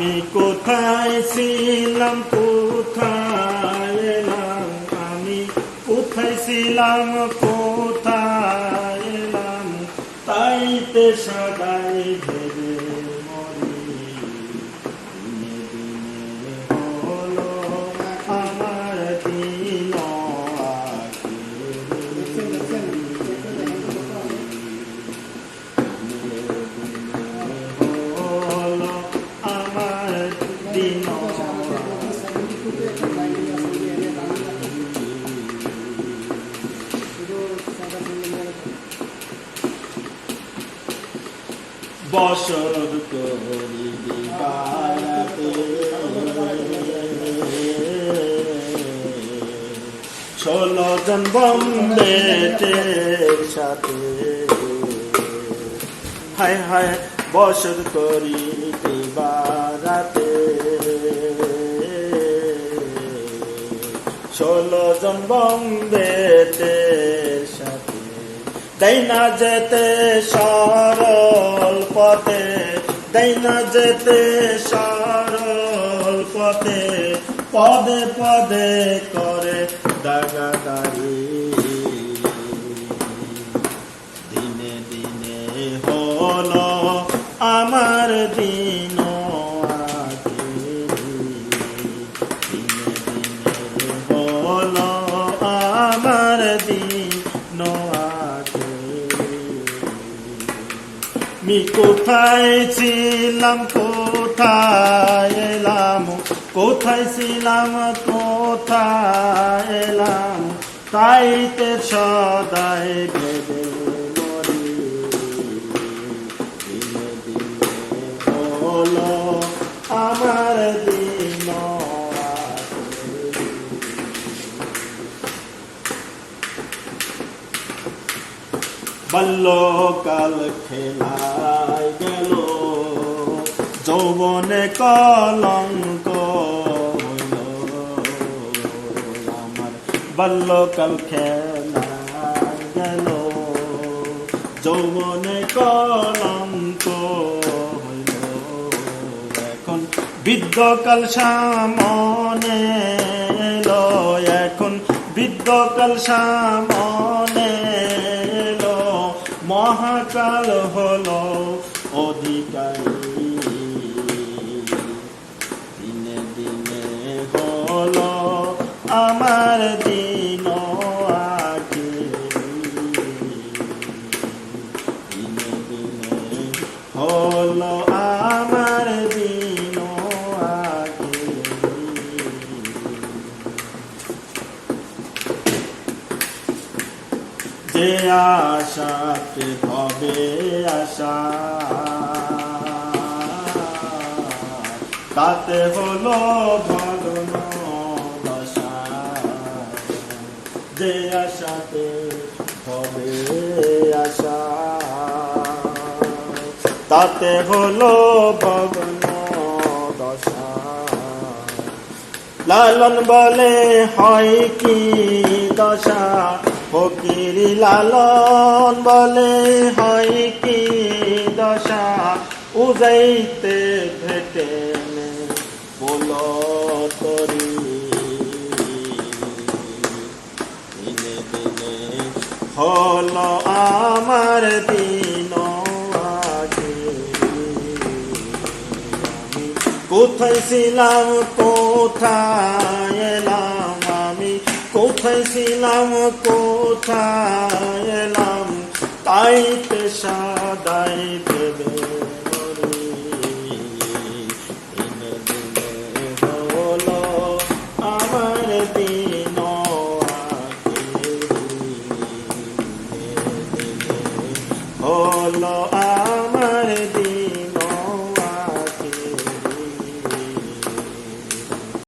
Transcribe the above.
আমি কোথায় ছিলাম কোথায় এলাম, আমি কোথায় ছিলাম কোথায় এলাম, তাইতে সদাই ভেবে মরি। দিনে দিনে হলো আমার দিন হলো আমার দিন। বছর করি বাড়াতে 16 জন বম্বেটের সাথে, হায় হায় বছর করি বাড়াতে 16 জন বম্বেটের সাথে, দেয় না যেতে সরল পথে, দেয় না যেতে সরল পথে, পদে পদে করে দাগাদারি। দিনে দিনে হলো আমার দিন দিনে দিনে হলো আমার দিন। আমি কোথায় ছিলাম কোথায় এলাম, কোথায় ছিলাম কোথায় এলাম, তাইতে সদাই ভেবে মরি। দিনে দিনে হলো আমার দিন। বাল্যকাল খেলায় গেল, যৌবনে কলঙ্ক হইল আমার। বাল্যকাল খেলায় গেল, যৌবনে কলঙ্ক হইল। এখন বৃদ্ধকাল সামনে এলো, এখন বৃদ্ধকাল সামনে এলো, মহাকাল হলো অধিকারী। দিনে দিনে হলো আমার দিন দিনে দিনে হলো আমার দিন যে আশাতে হবে আশা, তাতে হলো ভগ্ন দশা। যে আশাতে হবে আশা, তাতে হলো ভগ্ন দশা। লালন বলে হয় কি দশা, ফকির লালন বলে হয় কি দশা। উজাইতে ভেটে বলো তরি। দিনে দিনে হলো আমার দিন কোথায় ছিলাম কোথায় এলাম, আমি কোথায় ছিলাম কোথায় এলাম, তাইতে সদাই ভেবে মরি। দিনে দিনে হলো আমার দিন হলো